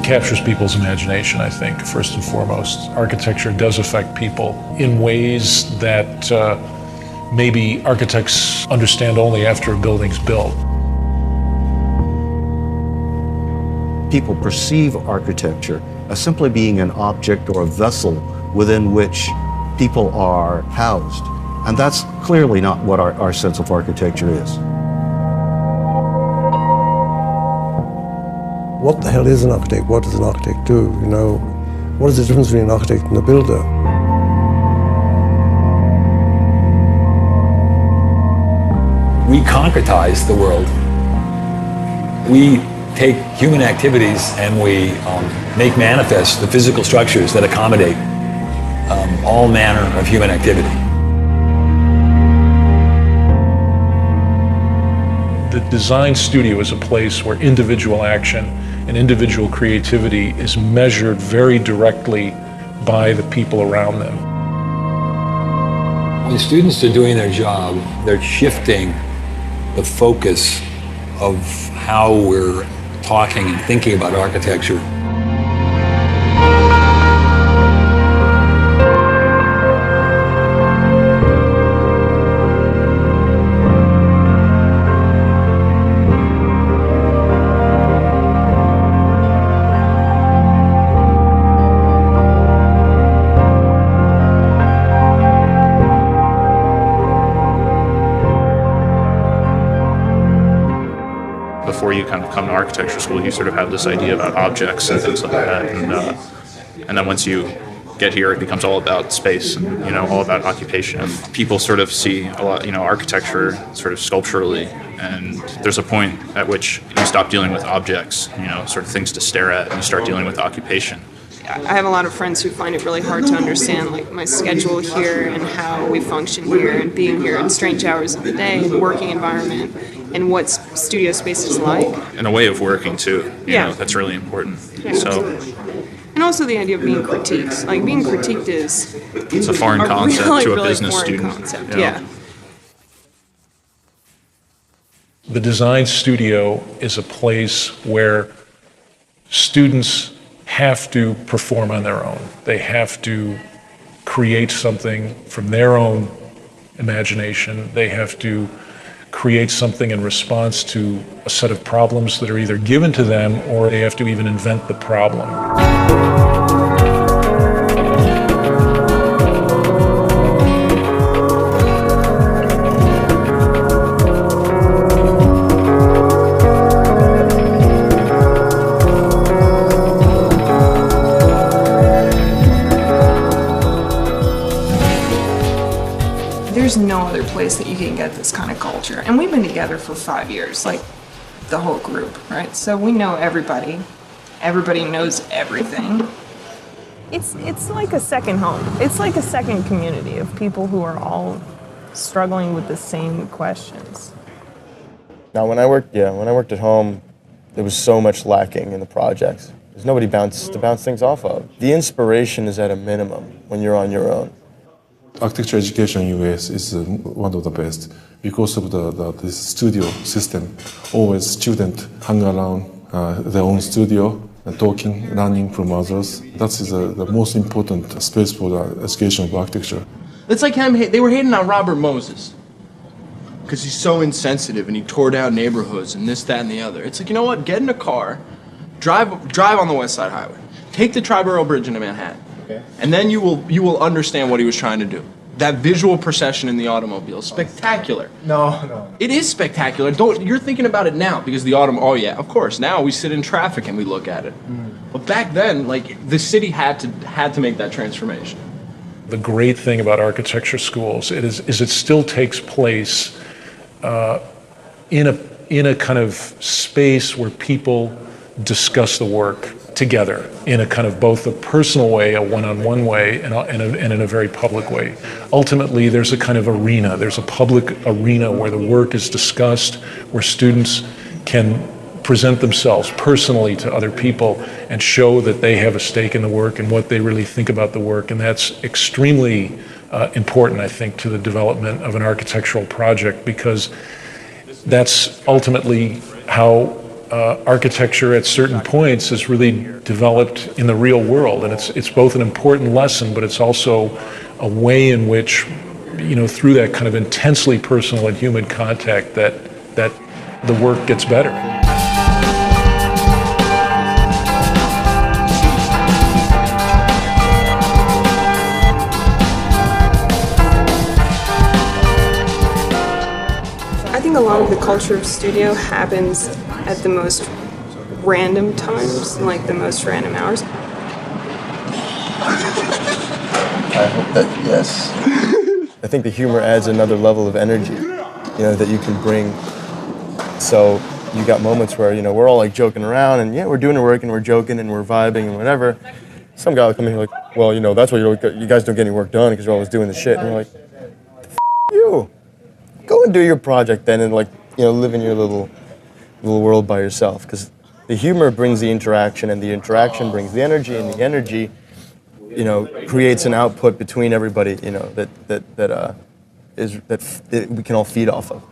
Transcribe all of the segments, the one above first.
captures people's imagination, I think, first and foremost. Architecture does affect people in ways that maybe architects understand only after a building's built. People perceive architecture as simply being an object or a vessel within which people are housed. And that's clearly not what our sense of architecture is. What the hell is an architect? What does an architect do? You know, what is the difference between an architect and a builder? We concretize the world. We take human activities and we make manifest the physical structures that accommodate all manner of human activity. The design studio is a place where individual action and individual creativity is measured very directly by the people around them. When students are doing their job, they're shifting the focus of how we're talking and thinking about architecture. Before you kind of come to architecture school, you sort of have this idea about objects and things like that, and then once you get here, it becomes all about space and all about occupation. And people sort of see a lot, architecture sort of sculpturally, and there's a point at which you stop dealing with objects, sort of things to stare at, and you start dealing with occupation. I have a lot of friends who find it really hard to understand like my schedule here and how we function here and being here at strange hours of the day and working environment and what studio space is like. And a way of working too, Yeah. That's really important. Yeah, So absolutely. And also the idea of being critiqued. Like being critiqued is it's a foreign concept really, to a really business foreign student. concept. you know? Yeah. The design studio is a place where students have to perform on their own. They have to create something from their own imagination. They have to create something in response to a set of problems that are either given to them or they have to even invent the problem. There's no other place that you can get this kind of culture. And we've been together for 5 years, like the whole group, right? So we know everybody. Everybody knows everything. It's like a second home. It's like a second community of people who are all struggling with the same questions. Now, when I worked at home, there was so much lacking in the projects. There's nobody to bounce things off of. The inspiration is at a minimum when you're on your own. Architecture education in US is one of the best because of this studio system. Always students hang around their own studio, talking, learning from others. That is the most important space for the education of architecture. It's like they were hating on Robert Moses because he's so insensitive and he tore down neighborhoods and this, that, and the other. It's like, you know what? Get in a car, drive on the West Side Highway, take the Triborough Bridge into Manhattan. Okay. And then you will understand what he was trying to do. That visual procession in the automobile, spectacular. No. It is spectacular. You're thinking about it now because oh yeah, of course. Now we sit in traffic and we look at it. But back then, like the city had to make that transformation. The great thing about architecture schools is it still takes place in a kind of space where people discuss the work together in a kind of both a personal way, a one-on-one way, and in a very public way. Ultimately, there's a kind of arena. There's a public arena where the work is discussed, where students can present themselves personally to other people and show that they have a stake in the work and what they really think about the work. And that's extremely important, I think, to the development of an architectural project, because that's ultimately how architecture at certain points is really developed in the real world, and it's both an important lesson, but it's also a way in which, through that kind of intensely personal and human contact, that the work gets better. I think a lot of the culture of studio happens at the most random times, like the most random hours. I hope that, yes. I think the humor adds another level of energy, that you can bring. So you got moments where, we're all like joking around and we're doing the work and we're joking and we're vibing and whatever. Some guy will come in here like, well, that's why you guys don't get any work done because you're always doing the shit. And you're like, you. Go and do your project then and live in your little world by yourself. Because the humor brings the interaction and the interaction brings the energy and the energy, creates an output between everybody, that we can all feed off of.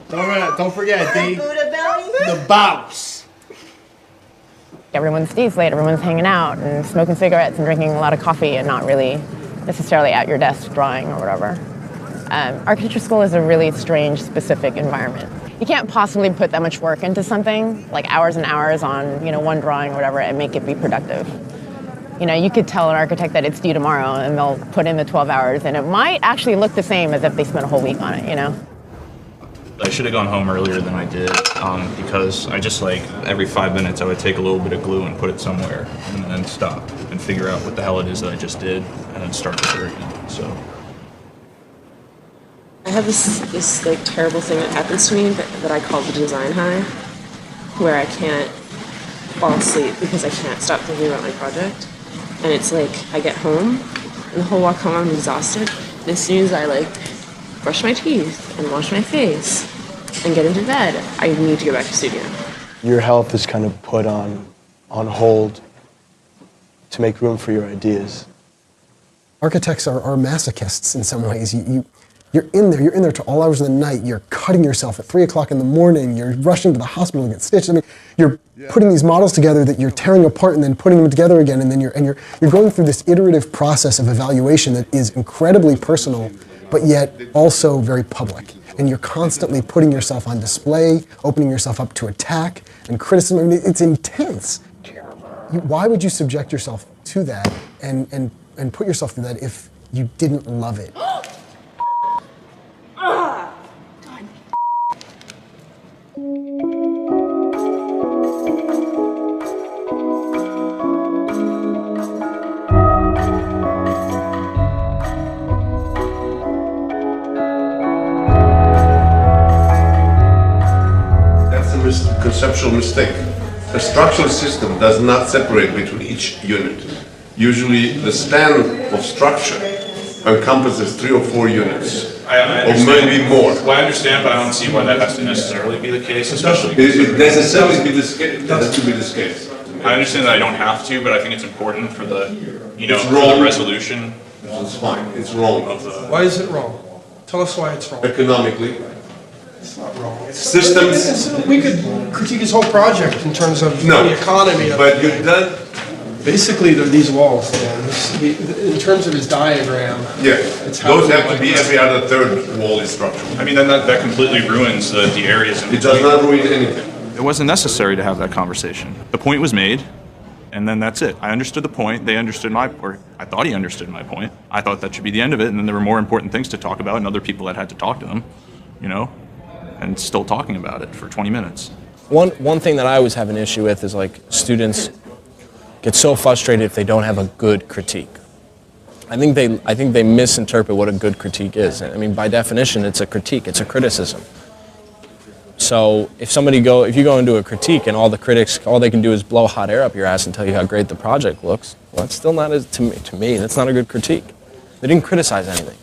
Don't forget, the boss. Everyone stays late, everyone's hanging out and smoking cigarettes and drinking a lot of coffee and not really necessarily at your desk drawing or whatever. Architecture school is a really strange, specific environment. You can't possibly put that much work into something, like hours and hours on, one drawing or whatever, and make it be productive. You could tell an architect that it's due tomorrow and they'll put in the 12 hours and it might actually look the same as if they spent a whole week on it, I should have gone home earlier than I did because I just every 5 minutes I would take a little bit of glue and put it somewhere and then stop and figure out what the hell it is that I just did and then start the third again. So I have this terrible thing that happens to me that I call the design high, where I can't fall asleep because I can't stop thinking about my project. And it's I get home and the whole walk home I'm exhausted. And as soon as I brush my teeth and wash my face and get into bed, I need to go back to studio. Your health is kind of put on hold to make room for your ideas. Architects are masochists in some ways. You're in there to all hours of the night, you're cutting yourself at 3 o'clock in the morning, you're rushing to the hospital to get stitched. You're putting these models together that you're tearing apart and then putting them together again, and then you're going through this iterative process of evaluation that is incredibly personal, but yet also very public. And you're constantly putting yourself on display, opening yourself up to attack and criticism. It's intense. Why would you subject yourself to that and put yourself through that if you didn't love it? Conceptual mistake. A structural system does not separate between each unit. Usually the span of structure encompasses 3 or 4 units, or maybe more. Well, I understand, but I don't see why that has to necessarily be the case, especially. It necessarily be the case. It has to be the case. I understand that I don't have to, but I think it's important for the, It's wrong. the resolution. It's fine. It's wrong. Why is it wrong? Tell us why it's wrong. Economically. It's not wrong. Systems. We could critique his whole project in terms of the economy. But you're done. Basically, they're these walls, Dan. In terms of his diagram. Yeah. It's how Those have to be every other third wall is structural. I mean, then that completely ruins the areas in It does not ruin anything. It wasn't necessary to have that conversation. The point was made, and then that's it. I understood the point. They understood or I thought he understood my point. I thought that should be the end of it, and then there were more important things to talk about and other people that had to talk to them, and still talking about it for 20 minutes. One thing that I always have an issue with is students get so frustrated if they don't have a good critique. I think they misinterpret what a good critique is. I mean, by definition, it's a critique, it's a criticism. So if you go into a critique and all the critics, all they can do is blow hot air up your ass and tell you how great the project looks, well, that's still not, to me, that's not a good critique. They didn't criticize anything.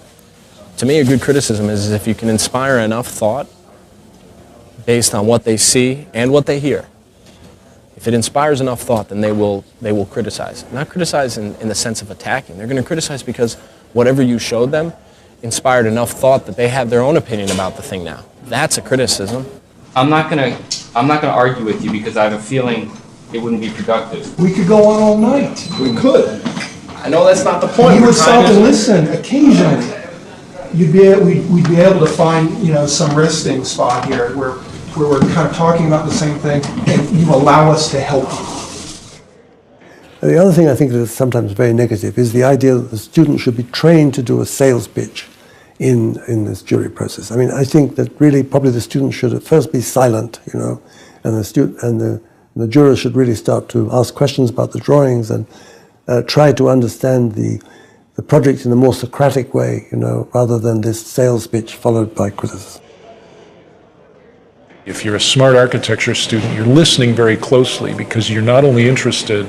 To me, a good criticism is if you can inspire enough thought based on what they see and what they hear. If it inspires enough thought, then they will criticize. Not criticize in the sense of attacking. They're going to criticize because whatever you showed them inspired enough thought that they have their own opinion about the thing now. That's a criticism. I'm not gonna argue with you because I have a feeling it wouldn't be productive. We could go on all night. We could. I know that's not the point. You We're would stop trying and to- listen occasionally. We'd be able to find, some resting spot here where we're kind of talking about the same thing, and you allow us to help you. The other thing I think that is sometimes very negative is the idea that the student should be trained to do a sales pitch in this jury process. I mean, I think that really probably the student should at first be silent, and the jurors should really start to ask questions about the drawings and try to understand the project in a more Socratic way, rather than this sales pitch followed by criticism. If you're a smart architecture student, you're listening very closely because you're not only interested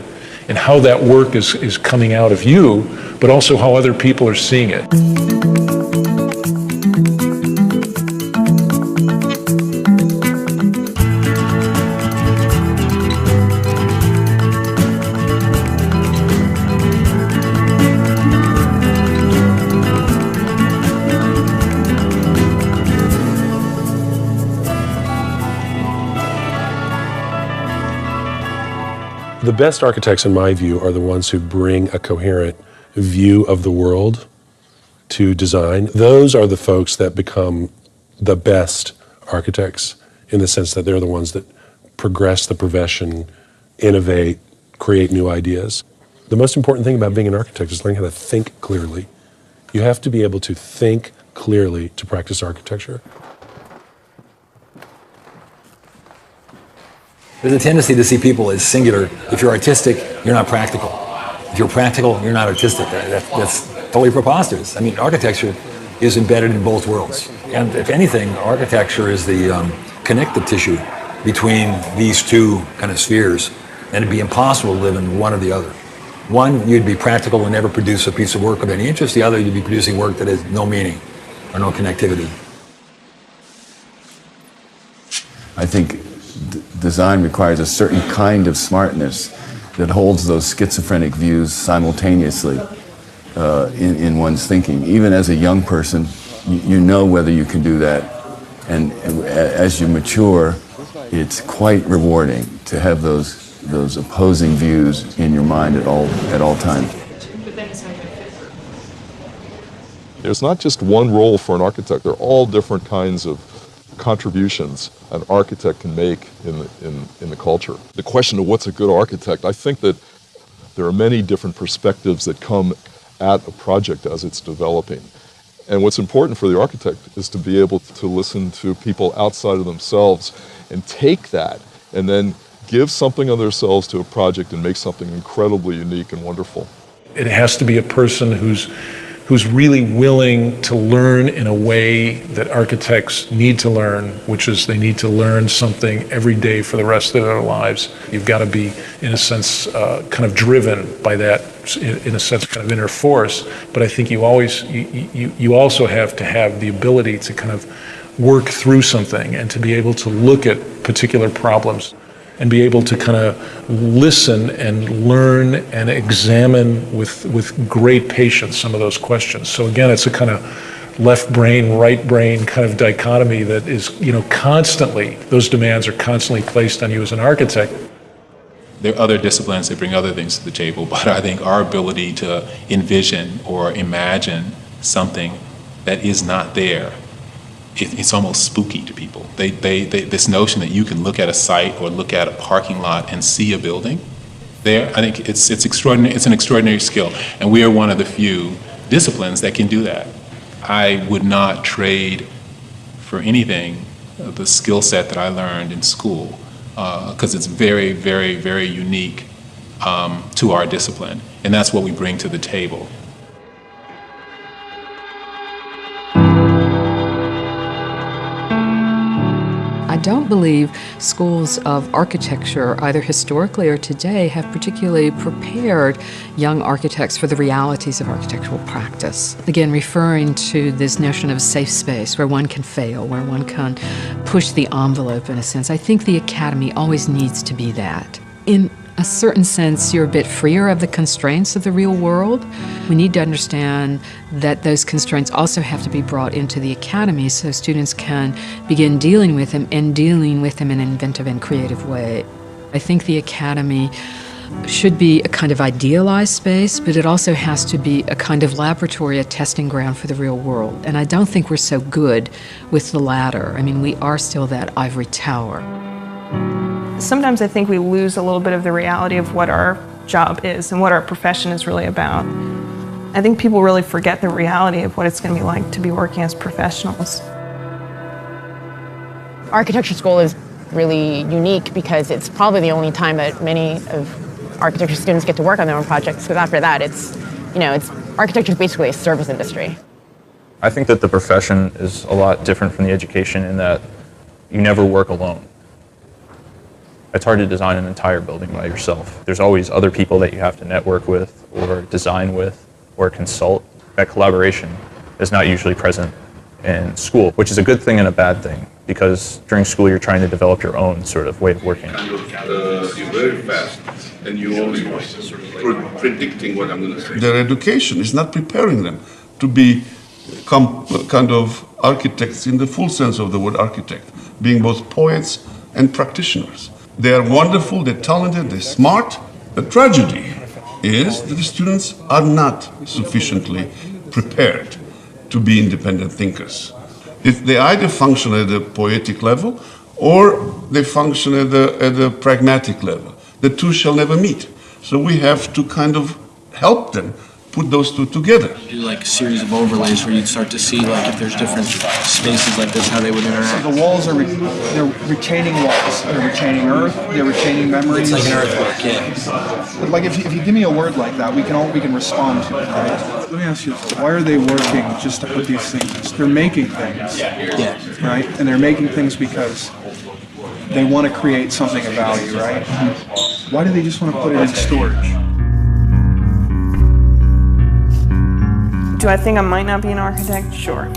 in how that work is coming out of you, but also how other people are seeing it. The best architects, in my view, are the ones who bring a coherent view of the world to design. Those are the folks that become the best architects in the sense that they're the ones that progress the profession, innovate, create new ideas. The most important thing about being an architect is learning how to think clearly. You have to be able to think clearly to practice architecture. There's a tendency to see people as singular. If you're artistic, you're not practical. If you're practical, you're not artistic. That's totally preposterous. I mean, architecture is embedded in both worlds. And if anything, architecture is the connective tissue between these two kind of spheres. And it'd be impossible to live in one or the other. One, you'd be practical and never produce a piece of work of any interest. The other, you'd be producing work that has no meaning or no connectivity. I think design requires a certain kind of smartness that holds those schizophrenic views simultaneously in one's thinking. Even as a young person, you know whether you can do that. And as you mature, it's quite rewarding to have those opposing views in your mind at all times. There's not just one role for an architect. There are all different kinds of contributions an architect can make in the culture. The question of what's a good architect, I think that there are many different perspectives that come at a project as it's developing. And what's important for the architect is to be able to listen to people outside of themselves and take that and then give something of themselves to a project and make something incredibly unique and wonderful. It has to be a person who's really willing to learn in a way that architects need to learn, which is they need to learn something every day for the rest of their lives. You've got to be, in a sense, kind of driven by that, in a sense, kind of inner force. But I think you also have to have the ability to kind of work through something and to be able to look at particular problems and be able to kind of listen and learn and examine with great patience some of those questions. So again, it's a kind of left brain, right brain kind of dichotomy that is, constantly, those demands are constantly placed on you as an architect. There are other disciplines that bring other things to the table, but I think our ability to envision or imagine something that is not there, it's almost spooky to people. This notion that you can look at a site or look at a parking lot and see a building there, I think it's extraordinary. It's an extraordinary skill, and we are one of the few disciplines that can do that. I would not trade for anything the skill set that I learned in school, because it's very, very, very unique to our discipline, and that's what we bring to the table. I don't believe schools of architecture, either historically or today, have particularly prepared young architects for the realities of architectural practice. Again, referring to this notion of safe space where one can fail, where one can push the envelope in a sense. I think the academy always needs to be that. In a certain sense, you're a bit freer of the constraints of the real world. We need to understand that those constraints also have to be brought into the academy so students can begin dealing with them and dealing with them in an inventive and creative way. I think the academy should be a kind of idealized space, but it also has to be a kind of laboratory, a testing ground for the real world. And I don't think we're so good with the latter. I mean, we are still that ivory tower. Sometimes I think we lose a little bit of the reality of what our job is and what our profession is really about. I think people really forget the reality of what it's going to be like to be working as professionals. Architecture school is really unique because it's probably the only time that many of architecture students get to work on their own projects, because after that architecture is basically a service industry. I think that the profession is a lot different from the education in that you never work alone. It's hard to design an entire building by yourself. There's always other people that you have to network with or design with or consult. That collaboration is not usually present in school, which is a good thing and a bad thing, because during school you're trying to develop your own sort of way of working. You're very fast and you only predicting what I'm going to say. Their education is not preparing them to become kind of architects in the full sense of the word architect, being both poets and practitioners. They are wonderful, they're talented, they're smart. The tragedy is that the students are not sufficiently prepared to be independent thinkers. If they either function at the poetic level or they function at the pragmatic level. The two shall never meet. So we have to kind of help them put those two together. Do like a series of overlays where you'd start to see like if there's different spaces like this, how they would interact. So the walls are they're retaining walls. They're retaining earth. They're retaining memories. It's like an earthwork, yeah. But like if you give me a word like that, we can respond to it, right? Let me ask you, why are they working just to put these things? They're making things, yeah, right? And they're making things because they want to create something of value, right? Why do they just want to put it in storage? Do I think I might not be an architect? Sure.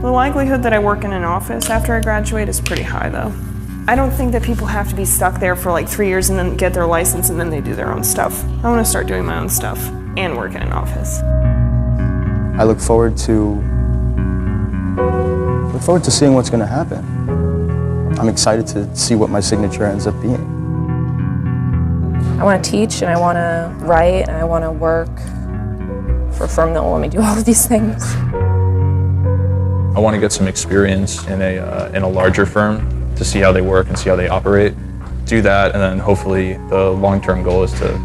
The likelihood that I work in an office after I graduate is pretty high, though. I don't think that people have to be stuck there for like 3 years and then get their license and then they do their own stuff. I want to start doing my own stuff and work in an office. I look forward to seeing what's going to happen. I'm excited to see what my signature ends up being. I want to teach and I want to write and I want to work for a firm that will let me do all of these things. I want to get some experience in a larger firm to see how they work and see how they operate. Do that, and then hopefully the long-term goal is to,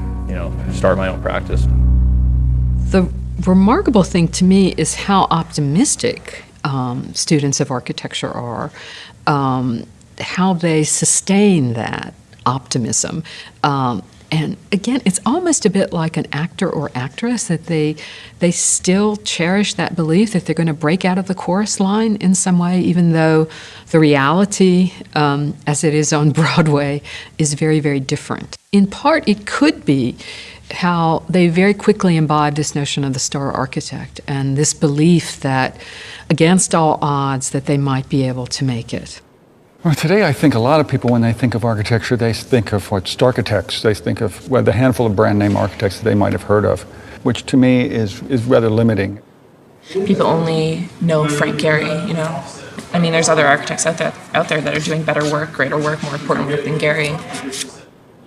start my own practice. The remarkable thing to me is how optimistic students of architecture are, how they sustain that optimism. And again, it's almost a bit like an actor or actress, that they still cherish that belief that they're going to break out of the chorus line in some way, even though the reality, as it is on Broadway, is very, very different. In part, it could be how they very quickly imbibe this notion of the star architect and this belief that, against all odds, that they might be able to make it. Well, today I think a lot of people, when they think of architecture, they think of architects. They think of the handful of brand name architects that they might have heard of, which to me is rather limiting. People only know Frank Gehry, I mean, there's other architects out there that are doing better work, greater work, more important work than Gehry.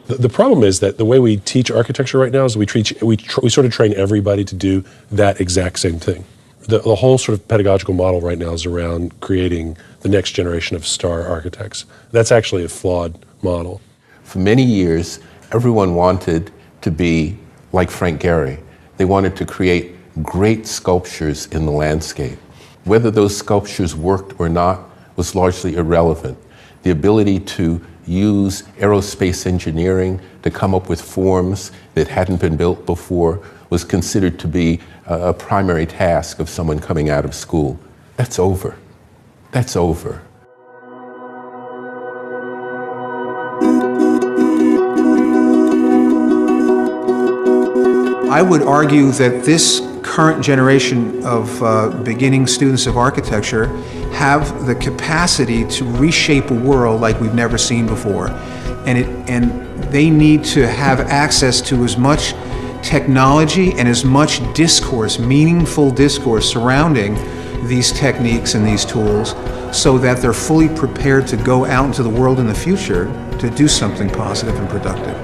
The problem is that the way we teach architecture right now is we sort of train everybody to do that exact same thing. The whole sort of pedagogical model right now is around creating the next generation of star architects. That's actually a flawed model. For many years, everyone wanted to be like Frank Gehry. They wanted to create great sculptures in the landscape. Whether those sculptures worked or not was largely irrelevant. The ability to use aerospace engineering to come up with forms that hadn't been built before was considered to be a primary task of someone coming out of school. That's over. That's over. I would argue that this current generation of beginning students of architecture have the capacity to reshape a world like we've never seen before. and they need to have access to as much technology and as much discourse, meaningful discourse surrounding these techniques and these tools, so that they're fully prepared to go out into the world in the future to do something positive and productive.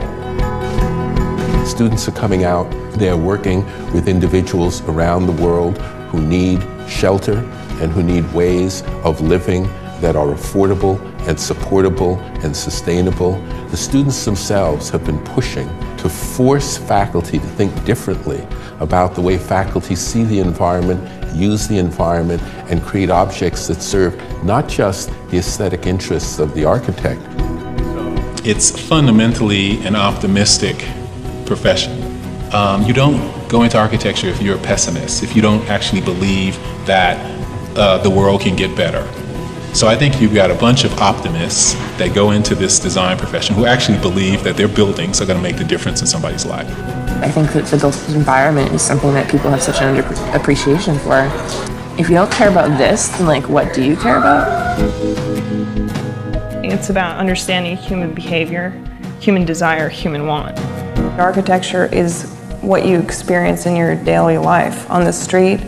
Students are coming out, they're working with individuals around the world who need shelter and who need ways of living that are affordable and supportable and sustainable. The students themselves have been pushing to force faculty to think differently about the way faculty see the environment, use the environment, and create objects that serve not just the aesthetic interests of the architect. It's fundamentally an optimistic profession. You don't go into architecture if you're a pessimist, if you don't actually believe that the world can get better. So I think you've got a bunch of optimists that go into this design profession who actually believe that their buildings are going to make the difference in somebody's life. I think that the built environment is something that people have such an appreciation for. If you don't care about this, then like, what do you care about? It's about understanding human behavior, human desire, human want. Architecture is what you experience in your daily life on the street,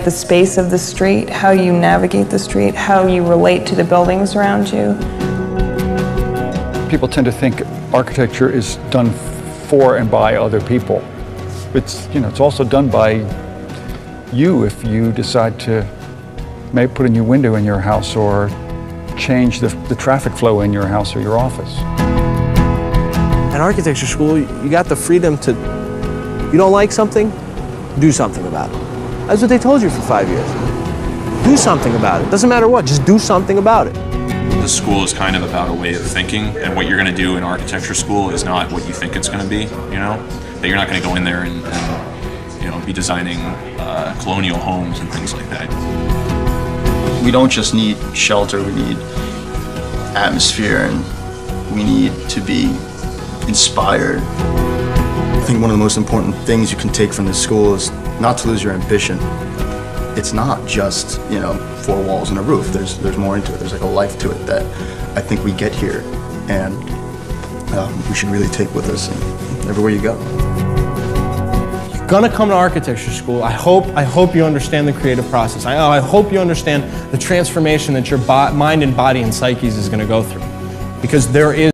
the space of the street, how you navigate the street, how you relate to the buildings around you. People tend to think architecture is done for and by other people. It's, it's also done by you if you decide to maybe put a new window in your house or change the traffic flow in your house or your office. At architecture school, you got the freedom to, you don't like something, do something about it. That's what they told you for 5 years. Do something about it. Doesn't matter what, just do something about it. The school is kind of about a way of thinking, and what you're going to do in architecture school is not what you think it's going to be, That you're not going to go in there and be designing colonial homes and things like that. We don't just need shelter, we need atmosphere, and we need to be inspired. I think one of the most important things you can take from this school is not to lose your ambition. It's not just, 4 walls and a roof. There's more into it. There's like a life to it that I think we get here, and we should really take with us everywhere you go. You're gonna come to architecture school. I hope you understand the creative process. I hope you understand the transformation that your mind and body and psyches is gonna go through, because there is